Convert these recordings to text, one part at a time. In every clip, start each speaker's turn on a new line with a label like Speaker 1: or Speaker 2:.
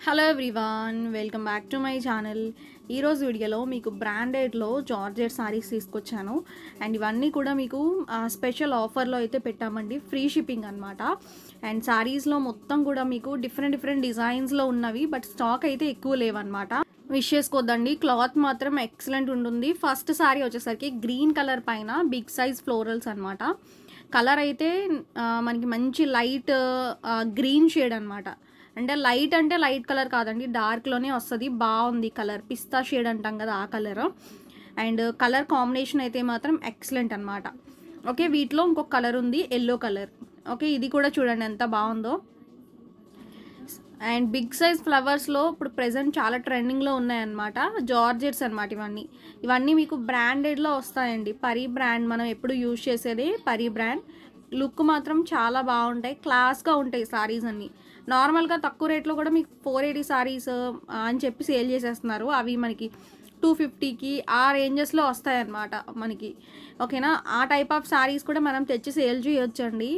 Speaker 1: Hello everyone, welcome back to my channel. ఈరోజు వీడియోలో మీకు బ్రాండెడ్లో జార్జెట్ సారీస్ తీసుకొచ్చాను. అండ్ ఇవన్నీ కూడా మీకు స్పెషల్ ఆఫర్లో అయితే పెట్టామండి, ఫ్రీ షిప్పింగ్ అనమాట. అండ్ సారీస్లో మొత్తం కూడా మీకు డిఫరెంట్ డిజైన్స్లో ఉన్నవి, బట్ స్టాక్ అయితే ఎక్కువ లేవన్నమాట. విష్ చేసుకోద్దండి, క్లాత్ మాత్రం ఎక్సలెంట్ ఉంటుంది. ఫస్ట్ సారీ వచ్చేసరికి గ్రీన్ కలర్ పైన బిగ్ సైజ్ ఫ్లోరల్స్ అనమాట. కలర్ అయితే మనకి మంచి లైట్ గ్రీన్ షేడ్ అనమాట. అంటే లైట్ కలర్ కాదండి, డార్క్లోనే వస్తుంది. బాగుంది కలర్, పిస్తా షేడ్ అంటాం కదా ఆ కలర్. అండ్ కలర్ కాంబినేషన్ అయితే మాత్రం ఎక్సలెంట్ అనమాట. ఓకే, వీటిలో ఇంకొక కలర్ ఉంది, ఎల్లో కలర్. ఓకే, ఇది కూడా చూడండి ఎంత బాగుందో. అండ్ బిగ్ సైజ్ ఫ్లవర్స్లో ఇప్పుడు ప్రెజెంట్ చాలా ట్రెండింగ్లో ఉన్నాయన్నమాట, జార్జెట్స్ అనమాట. ఇవన్నీ మీకు బ్రాండెడ్లో వస్తాయండి. పరీ బ్రాండ్, మనం ఎప్పుడు యూజ్ చేసేది పరీ బ్రాండ్. లుక్ మాత్రం చాలా బాగుంటాయి, క్లాస్గా ఉంటాయి సారీస్ అన్నీ. నార్మల్గా తక్కువ రేట్లో కూడా మీకు 480 సారీస్ అని చెప్పి సేల్ చేసేస్తున్నారు. అవి మనకి 250కి ఆ రేంజెస్లో వస్తాయన్నమాట మనకి. ఓకేనా, ఆ టైప్ ఆఫ్ సారీస్ కూడా మనం తెచ్చి సేల్ చేయొచ్చండి.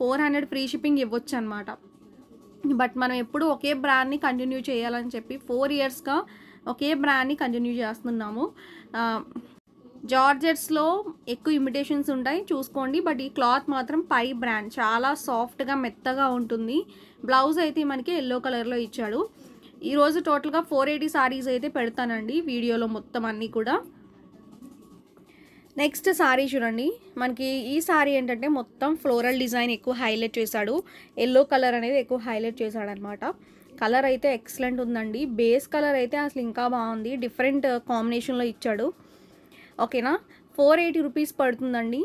Speaker 1: 400 ఫ్రీ షిప్పింగ్ ఇవ్వచ్చు అనమాట. బట్ మనం ఎప్పుడు ఒకే బ్రాండ్ని కంటిన్యూ చేయాలని చెప్పి 4 ఇయర్స్గా ఒకే బ్రాండ్ని కంటిన్యూ చేస్తున్నాము. జార్జెట్స్లో ఎక్కువ ఇమిటేషన్స్ ఉంటాయి, చూసుకోండి. బట్ ఈ క్లాత్ మాత్రం పై బ్రాండ్, చాలా సాఫ్ట్గా మెత్తగా ఉంటుంది. బ్లౌజ్ అయితే మనకి ఎల్లో కలర్లో ఇచ్చాడు. ఈరోజు టోటల్గా 480 సారీస్ అయితే పెడతానండి వీడియోలో మొత్తం అన్నీ కూడా. నెక్స్ట్ సారీ చూడండి, మనకి ఈ సారీ ఏంటంటే మొత్తం ఫ్లోరల్ డిజైన్ ఎక్కువ హైలైట్ చేశాడు. ఎల్లో కలర్ అనేది ఎక్కువ హైలైట్ చేశాడు అనమాట. కలర్ అయితే ఎక్సలెంట్ ఉందండి. బేస్ కలర్ అయితే అసలు ఇంకా బాగుంది, డిఫరెంట్ కాంబినేషన్లో ఇచ్చాడు. ఓకేనా, 480 రూపీస్ పడుతుందండి.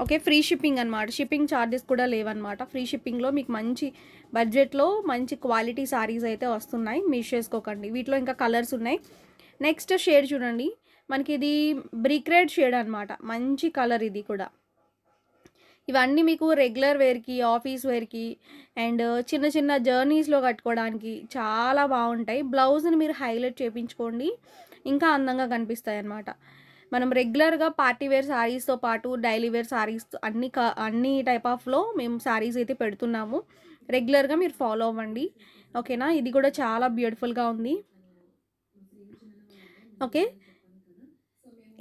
Speaker 1: ఓకే, ఫ్రీ షిప్పింగ్ అనమాట, షిప్పింగ్ ఛార్జెస్ కూడా లేవన్నమాట. ఫ్రీ షిప్పింగ్లో మీకు మంచి బడ్జెట్లో మంచి క్వాలిటీ సారీస్ అయితే వస్తున్నాయి, మిస్ చేసుకోకండి. వీటిలో ఇంకా కలర్స్ ఉన్నాయి. నెక్స్ట్ షేడ్ చూడండి, మనకి ఇది బ్రిక్ రెడ్ షేడ్ అనమాట, మంచి కలర్ ఇది కూడా. ఇవన్నీ మీకు రెగ్యులర్ వేర్కి, ఆఫీస్ వేర్కి అండ్ చిన్న జర్నీస్లో కట్టుకోవడానికి చాలా బాగుంటాయి. బ్లౌజ్ని మీరు హైలైట్ చేయించుకోండి, ఇంకా అందంగా కనిపిస్తాయి అన్నమాట. మనం రెగ్యులర్గా పార్టీ వేర్ శారీస్తో పాటు డైలీ వేర్ శారీస్ అన్ని టైప్ ఆఫ్లో మేము శారీస్ అయితే పెడుతున్నాము. రెగ్యులర్గా మీరు ఫాలో అవ్వండి. ఓకేనా, ఇది కూడా చాలా బ్యూటిఫుల్గా ఉంది. ఓకే,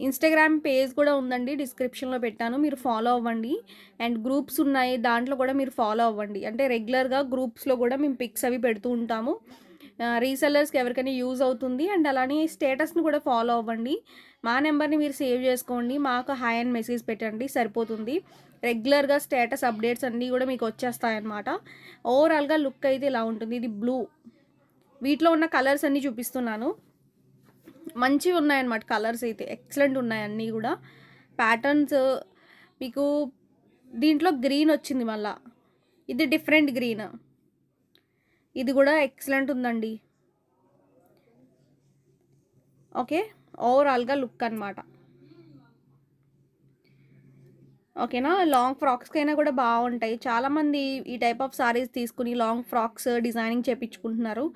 Speaker 1: ఇన్స్టాగ్రామ్ పేజ్ కూడా ఉందండి, డిస్క్రిప్షన్లో పెట్టాను, మీరు ఫాలో అవ్వండి. అండ్ గ్రూప్స్ ఉన్నాయి, దాంట్లో కూడా మీరు ఫాలో అవ్వండి. అంటే రెగ్యులర్గా గ్రూప్స్లో కూడా మేము పిక్స్ అవి పెడుతూ ఉంటాము. రీసెల్లర్స్కి ఎవరికైనా యూజ్ అవుతుంది. అండ్ అలానే స్టేటస్ని కూడా ఫాలో అవ్వండి. మా నెంబర్ని మీరు సేవ్ చేసుకోండి, మాకు హాయ్ అని మెసేజ్ పెట్టండి, సరిపోతుంది. రెగ్యులర్గా స్టేటస్ అప్డేట్స్ అన్నీ కూడా మీకు వచ్చేస్తాయన్నమాట. ఓవరాల్గా లుక్ అయితే ఇలా ఉంటుంది. ఇది బ్లూ, వీటిలో ఉన్న కలర్స్ అన్నీ చూపిస్తున్నాను. మంచివి ఉన్నాయన్నమాట, కలర్స్ అయితే ఎక్సలెంట్ ఉన్నాయి అన్నీ కూడా. ప్యాటర్న్స్ మీకు దీంట్లో గ్రీన్ వచ్చింది, మళ్ళా ఇది డిఫరెంట్ గ్రీన్, ఇది కూడా ఎక్సలెంట్ ఉందండి. ఓకే, ఓవరాల్గా లుక్ అనమాట. ఓకేనా, లాంగ్ ఫ్రాక్స్కైనా కూడా బాగుంటాయి. చాలామంది ఈ టైప్ ఆఫ్ సారీస్ తీసుకుని లాంగ్ ఫ్రాక్స్ డిజైనింగ్ చేయించుకుంటున్నారు,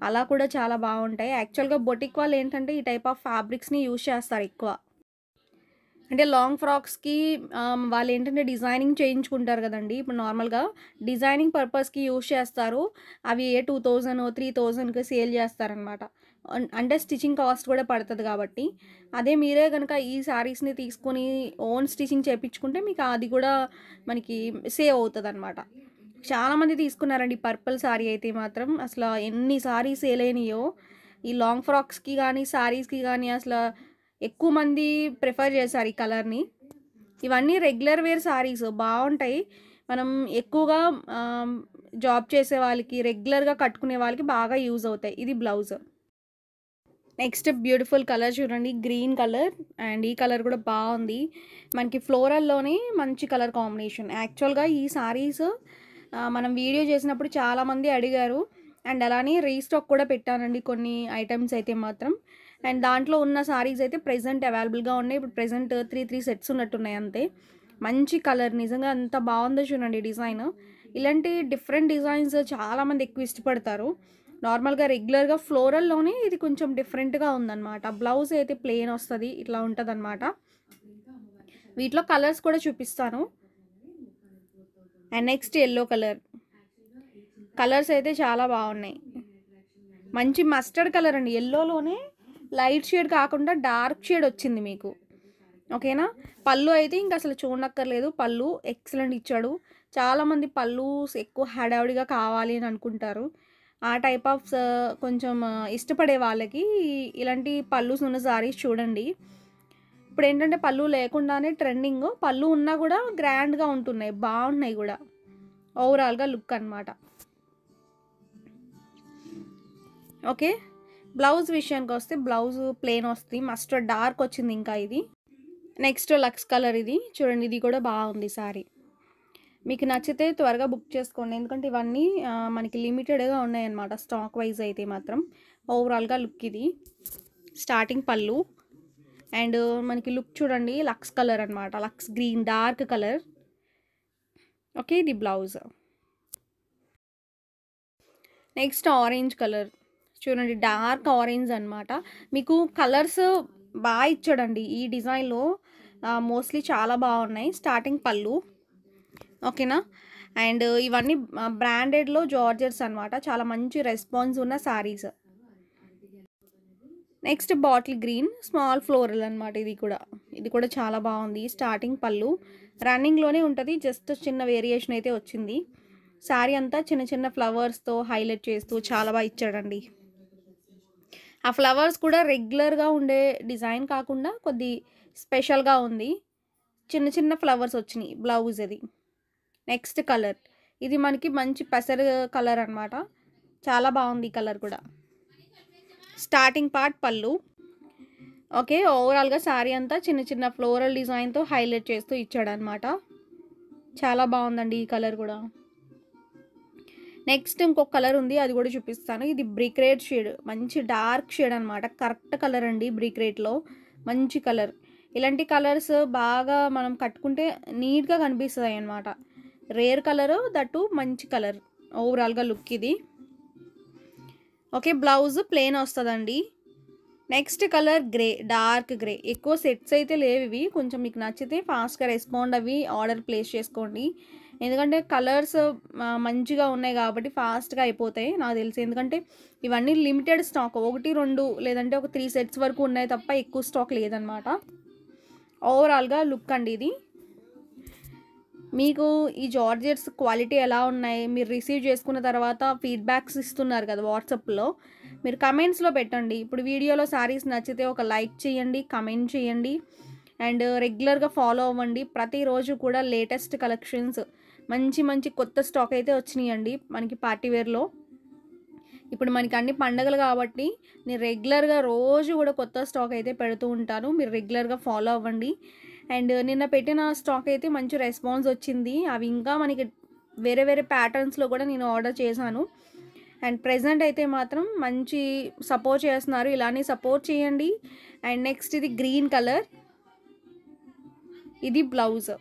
Speaker 1: అలా కూడా చాలా బాగుంటాయి. యాక్చువల్గా బొటిక్ వాళ్ళు ఏంటంటే ఈ టైప్ ఆఫ్ ఫ్యాబ్రిక్స్ని యూజ్ చేస్తారు ఎక్కువ. అంటే లాంగ్ ఫ్రాక్స్కి వాళ్ళు ఏంటంటే డిజైనింగ్ చేయించుకుంటారు కదండి. ఇప్పుడు నార్మల్గా డిజైనింగ్ పర్పస్కి యూజ్ చేస్తారు. అవి 2000 3000కి సేల్ చేస్తారనమాట. అంటే స్టిచ్చింగ్ కాస్ట్ కూడా పడుతుంది కాబట్టి. అదే మీరే కనుక ఈ శారీస్ని తీసుకొని ఓన్ స్టిచ్చింగ్ చేయించుకుంటే మీకు అది కూడా మనకి సేవ్ అవుతుంది అనమాట. చాలామంది తీసుకున్నారండి పర్పుల్ శారీ అయితే మాత్రం. అసలు ఎన్ని శారీస్ సేల్ అయినాయో ఈ లాంగ్ ఫ్రాక్స్కి కానీ శారీస్కి కానీ, అసలు ఎక్కువ మంది ప్రిఫర్ చేశారు ఈ కలర్ని. ఇవన్నీ రెగ్యులర్ వేర్ శారీస్ బాగుంటాయి. మనం ఎక్కువగా జాబ్ చేసే వాళ్ళకి, రెగ్యులర్గా కట్టుకునే వాళ్ళకి బాగా యూజ్ అవుతాయి. ఇది బ్లౌజ్. నెక్స్ట్ బ్యూటిఫుల్ కలర్ చూడండి, గ్రీన్ కలర్. అండ్ ఈ కలర్ కూడా బాగుంది, మనకి ఫ్లోరల్లోనే మంచి కలర్ కాంబినేషన్. యాక్చువల్గా ఈ సారీస్ మనం వీడియో చేసినప్పుడు చాలామంది అడిగారు. అండ్ అలానే రీస్టాక్ కూడా పెట్టానండి కొన్ని ఐటమ్స్ అయితే మాత్రం. అండ్ దాంట్లో ఉన్న సారీస్ అయితే ప్రెజెంట్ అవైలబుల్గా ఉన్నాయి. ఇప్పుడు ప్రెజెంట్ 3 సెట్స్ ఉన్నట్టున్నాయి అంతే. మంచి కలర్, నిజంగా అంత బాగుందో చూడండి డిజైన్. ఇలాంటి డిఫరెంట్ డిజైన్స్ చాలామంది ఎక్కువ ఇష్టపడతారు. నార్మల్గా రెగ్యులర్గా ఫ్లోరల్లోనే ఇది కొంచెం డిఫరెంట్గా ఉందన్నమాట. బ్లౌజ్ అయితే ప్లెయిన్ వస్తుంది, ఇట్లా ఉంటుంది అనమాట. వీటిలో కలర్స్ కూడా చూపిస్తాను. And next yellow colour. Colours అయితే చాలా బాగున్నాయి. మంచి మస్టర్డ్ కలర్ అండి, ఎల్లోలోనే లైట్ షేడ్ కాకుండా డార్క్ షేడ్ వచ్చింది మీకు. ఓకేనా. పళ్ళు అయితే ఇంక అసలు చూడనక్కర్లేదు, పళ్ళు ఎక్సలెంట్ ఇచ్చాడు. చాలామంది పళ్ళు ఎక్కువ హడావుడిగా కావాలి అని అనుకుంటారు. ఆ టైప్ ఆఫ్ కొంచెం ఇష్టపడే వాళ్ళకి ఇలాంటి పళ్ళుస్ ఉన్న సారీస్ చూడండి. ఇప్పుడు ఏంటంటే పళ్ళు లేకుండానే ట్రెండింగ్, పళ్ళు ఉన్నా కూడా గ్రాండ్గా ఉంటున్నాయి, బాగున్నాయి కూడా ఓవరాల్గా లుక్ అనమాట. ఓకే. బ్లౌజ్ విషయానికి వస్తే బ్లౌజ్ ప్లెయిన్ వస్తుంది, మస్టర్డ్ డార్క్ వచ్చింది. ఇంకా ఇది నెక్స్ట్ లక్స్ కలర్, ఇది చూడండి, ఇది కూడా బాగుంది సారీ. మీకు నచ్చితే త్వరగా బుక్ చేసుకోండి, ఎందుకంటే ఇవన్నీ మనకి లిమిటెడ్గా ఉన్నాయన్నమాట స్టాక్ వైజ్ అయితే మాత్రం. ఓవరాల్గా లుక్ ఇది స్టార్టింగ్ పళ్ళు, అండ్ మనకి లుక్ చూడండి లక్స్ కలర్ అనమాట, Lux green dark colour. Okay, ఇది బ్లౌజ్. నెక్స్ట్ ఆరెంజ్ కలర్ చూడండి, డార్క్ ఆరెంజ్ అనమాట. మీకు కలర్స్ బాగా ఇచ్చాడండి ఈ డిజైన్లో, మోస్ట్లీ చాలా బాగున్నాయి. స్టార్టింగ్ పళ్ళు, ఓకేనా. అండ్ ఇవన్నీ బ్రాండెడ్లో జార్జెట్స్ అనమాట, చాలా మంచి రెస్పాన్స్ ఉన్న saris. Next bottle green small floral అనమాట, ఇది కూడా చాలా బాగుంది. స్టార్టింగ్ పళ్ళు రన్నింగ్లోనే ఉంటుంది, జస్ట్ చిన్న వేరియేషన్ అయితే వచ్చింది. శారీ అంతా చిన్న చిన్న ఫ్లవర్స్తో హైలైట్ చేస్తూ చాలా బాగా ఇచ్చాడండి. ఆ ఫ్లవర్స్ కూడా రెగ్యులర్గా ఉండే డిజైన్ కాకుండా కొద్ది స్పెషల్గా ఉంది, చిన్న చిన్న ఫ్లవర్స్ వచ్చినాయి బ్లౌజ్ అది. నెక్స్ట్ కలర్, ఇది మనకి మంచి పెసర కలర్ అనమాట, చాలా బాగుంది ఈ కలర్ కూడా. స్టార్టింగ్ పార్ట్ పళ్ళు. ఓకే, ఓవరాల్గా శారీ అంతా చిన్న చిన్న ఫ్లోరల్ డిజైన్తో హైలైట్ చేస్తూ ఇచ్చాడనమాట, చాలా బాగుందండి ఈ కలర్ కూడా. నెక్స్ట్ ఇంకొక కలర్ ఉంది, అది కూడా చూపిస్తాను. ఇది బ్రిక్ రెడ్ షేడ్, మంచి డార్క్ షేడ్ అనమాట, కరెక్ట్ కలర్ అండి, బ్రిక్ రెడ్లో మంచి కలర్. ఇలాంటి కలర్స్ బాగా మనం కట్టుకుంటే నీట్గా కనిపిస్తాయి అన్నమాట, రేర్ కలర్ దట్టు మంచి కలర్. ఓవరాల్గా లుక్ ఇది. ఓకే, బ్లౌజ్ ప్లెయిన్ వస్తుందండి. Next colour grey, dark grey. ఎక్కువ సెట్స్ అయితే లేవు ఇవి, కొంచెం మీకు నచ్చితే ఫాస్ట్గా రెస్పాండ్ అవి ఆర్డర్ ప్లేస్ చేసుకోండి, ఎందుకంటే కలర్స్ మంచిగా ఉన్నాయి కాబట్టి ఫాస్ట్గా అయిపోతాయి నాకు తెలిసి. ఎందుకంటే ఇవన్నీ లిమిటెడ్ స్టాక్, 1 2 లేదంటే ఒక 3 సెట్స్ వరకు ఉన్నాయి తప్ప ఎక్కువ స్టాక్ లేదనమాట. ఓవరాల్గా లుక్ అండి ఇది. మీకు ఈ జార్జెట్స్ క్వాలిటీ ఎలా ఉన్నాయి, మీరు రిసీవ్ చేసుకున్న తర్వాత ఫీడ్బ్యాక్స్ ఇస్తున్నారు కదా వాట్సాప్లో, మీరు కమెంట్స్లో పెట్టండి. ఇప్పుడు వీడియోలో శారీస్ నచ్చితే ఒక లైక్ చేయండి, కమెంట్ చేయండి, అండ్ రెగ్యులర్గా ఫాలో అవ్వండి. ప్రతిరోజు కూడా లేటెస్ట్ కలెక్షన్స్, మంచి మంచి కొత్త స్టాక్ అయితే వచ్చినాయండి మనకి పార్టీవేర్లో. ఇప్పుడు మనకి అన్ని పండగలు కాబట్టి నేను రెగ్యులర్గా రోజు కూడా కొత్త స్టాక్ అయితే పెడుతూ ఉంటాను, మీరు రెగ్యులర్గా ఫాలో అవ్వండి. అండ్ నిన్న పెట్టిన స్టాక్ అయితే మంచి రెస్పాన్స్ వచ్చింది, అవి ఇంకా మనకి వేరే వేరే ప్యాటర్న్స్లో కూడా నేను ఆర్డర్ చేశాను. అండ్ ప్రెజెంట్ అయితే మాత్రం మంచి సపోర్ట్ చేస్తున్నారు, ఇలానే సపోర్ట్ చేయండి. అండ్ నెక్స్ట్ ఇది గ్రీన్ కలర్, ఇది బ్లౌజ్.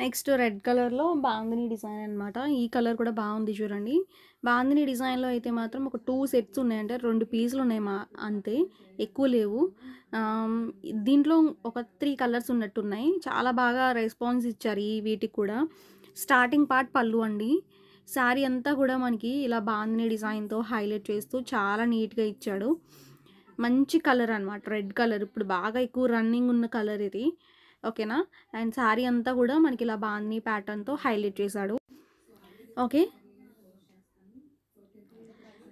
Speaker 1: నెక్స్ట్ రెడ్ కలర్లో బాందిని డిజైన్ అనమాట, ఈ కలర్ కూడా బాగుంది చూడండి. బాందిని డిజైన్లో అయితే మాత్రం ఒక 2 సెట్స్ ఉన్నాయంటే 2 పీసులు ఉన్నాయి అంతే, ఎక్కువ లేవు. దీంట్లో ఒక 3 కలర్స్ ఉన్నట్టున్నాయి, చాలా బాగా రెస్పాన్స్ ఇచ్చారు ఈ వీటికి కూడా. స్టార్టింగ్ పార్ట్ పళ్ళు అండి, శారీ అంతా కూడా మనకి ఇలా బాందిని డిజైన్తో హైలైట్ చేస్తూ చాలా నీట్గా ఇచ్చాడు. మంచి కలర్ అనమాట, రెడ్ కలర్ ఇప్పుడు బాగా ఎక్కువ రన్నింగ్ ఉన్న కలర్ ఇది, ఓకేనా. అండ్ శారీ అంతా కూడా మనకి ఇలా బాందిని ప్యాటర్న్తో హైలైట్ చేశాడు. ఓకే,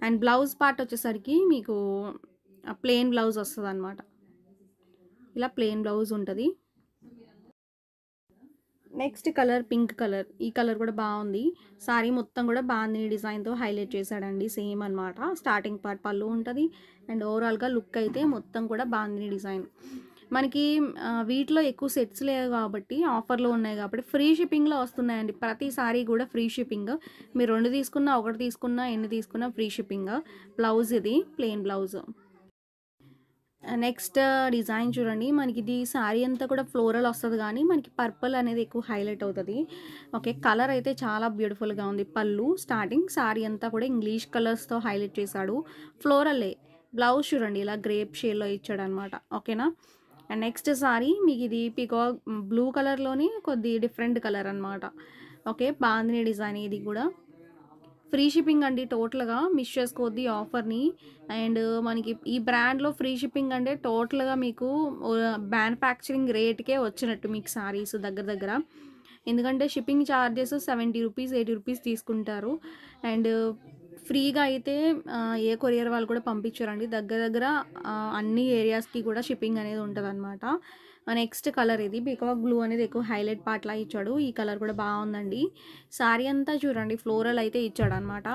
Speaker 1: అండ్ బ్లౌజ్ పార్ట్ వచ్చేసరికి మీకు ప్లెయిన్ బ్లౌజ్ వస్తుంది అనమాట, ఇలా ప్లెయిన్ బ్లౌజ్ ఉంటుంది. నెక్స్ట్ కలర్ పింక్ కలర్, ఈ కలర్ కూడా బాగుంది. శారీ మొత్తం కూడా బాందిని డిజైన్తో హైలైట్ చేశాడండి, సేమ్ అనమాట. స్టార్టింగ్ పార్ట్ పళ్ళు ఉంటుంది, అండ్ ఓవరాల్గా లుక్ అయితే మొత్తం కూడా బాందిని డిజైన్. మనకి వీటిలో ఎక్కువ సెట్స్ లేవు కాబట్టి ఆఫర్లో ఉన్నాయి కాబట్టి ఫ్రీ షిప్పింగ్లో వస్తున్నాయండి, ప్రతి సారీ కూడా ఫ్రీ షిప్పింగ్. మీరు 2 తీసుకున్నా 1 తీసుకున్నా ఎన్ని తీసుకున్నా ఫ్రీ షిప్పింగ్. బ్లౌజ్ ఇది ప్లెయిన్ బ్లౌజ్. నెక్స్ట్ డిజైన్ చూడండి, మనకి ఇది శారీ అంతా కూడా ఫ్లోరల్ వస్తుంది కానీ మనకి పర్పుల్ అనేది ఎక్కువ హైలైట్ అవుతుంది. ఓకే, కలర్ అయితే చాలా బ్యూటిఫుల్గా ఉంది. పళ్ళు స్టార్టింగ్ శారీ అంతా కూడా ఇంగ్లీష్ కలర్స్తో హైలైట్ చేశాడు, ఫ్లోరలే. బ్లౌజ్ చూడండి ఇలా గ్రేప్ షేడ్లో ఇచ్చాడు అనమాట, ఓకేనా. అండ్ నెక్స్ట్ సారీ మీకు ఇది పీకాక్ బ్లూ కలర్లోని కొద్ది డిఫరెంట్ కలర్ అనమాట. ఓకే, బాందిని డిజైన్ ఇది కూడా. ఫ్రీ షిప్పింగ్ అండి టోటల్‌గా. మిస్ చేసుకోవద్దు ఈ ఆఫర్‌ని. అండ్ మనకి ఈ బ్రాండ్‌లో ఫ్రీ షిప్పింగ్ అంటే టోటల్‌గా మీకు మ్యానుఫ్యాక్చరింగ్ రేట్‌కే వచ్చినట్టు మీకు సారీస్ దగ్గర దగ్గర. ఎందుకంటే షిప్పింగ్ చార్జెస్ రూ. 70, రూ. 80 తీసుకుంటారు. అండ్ ఫ్రీగా అయితే ఏ కొరియర్ వాళ్ళు కూడా పంపించరండి. దగ్గర దగ్గర అన్ని ఏరియాస్‌కి కూడా షిప్పింగ్ అనేది ఉంటదనమాట. నెక్స్ట్ కలర్ ఇది. పీకాక్ బ్లూ అనేది ఎక్కువ హైలైట్ పార్ట్‌లా ఇచ్చాడు. ఈ కలర్ కూడా బాగుందండి. శారీ అంతా చూడండి ఫ్లోరల్ అయితే ఇచ్చాడనమాట.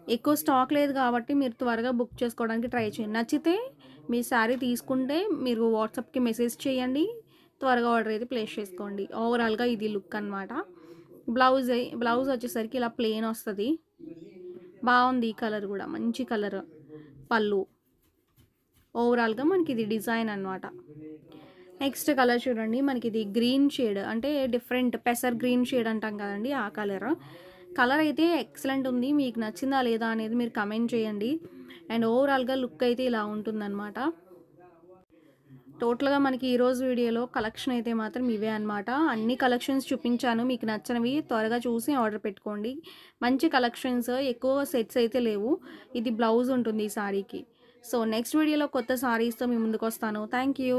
Speaker 1: ఎక్కువ స్టాక్ లేదు కాబట్టి మీరు త్వరగా బుక్ చేసుకోవడానికి ట్రై చేయండి. నచ్చితే మీ శారీ తీసుకుంటే మీరు వాట్సాప్‌కి మెసేజ్ చేయండి. త్వరగా ఆర్డర్ అయితే ప్లేస్ చేసుకోండి. ఓవరాల్‌గా ఇది లుక్ అనమాట. బ్లౌజ్ వచ్చేసరికి ఇలా ప్లెయిన్ వస్తది. బాగుంది ఈ కలర్ కూడా మంచి కలర్. పళ్ళు. ఓవరాల్‌గా మనకి ఇది డిజైన్ అనమాట. నెక్స్ట్ కలర్ చూడండి మనకి ఇది గ్రీన్ షేడ్ అంటే డిఫరెంట్ పెసర్ గ్రీన్ షేడ్ అంటాం కదండి ఆ కలర్. కలర్ అయితే ఎక్సలెంట్ ఉంది. మీకు నచ్చిందా లేదా అనేది మీరు కమెంట్ చేయండి. అండ్ ఓవరాల్‌గా లుక్ అయితే ఇలా ఉంటుందన్నమాట. టోటల్‌గా మనకి ఈరోజు వీడియోలో కలెక్షన్ అయితే మాత్రం ఇవే అనమాట. అన్ని కలెక్షన్స్ చూపించాను. మీకు నచ్చినవి త్వరగా చూసి ఆర్డర్ పెట్టుకోండి. మంచి కలెక్షన్స్ ఎక్కువ సెట్స్ అయితే లేవు. ఇది బ్లౌజ్ ఉంటుంది ఈ సారీకి. సో నెక్స్ట్ వీడియోలో కొత్త సారీస్‌తో మీ ముందుకు వస్తాను. Thank you.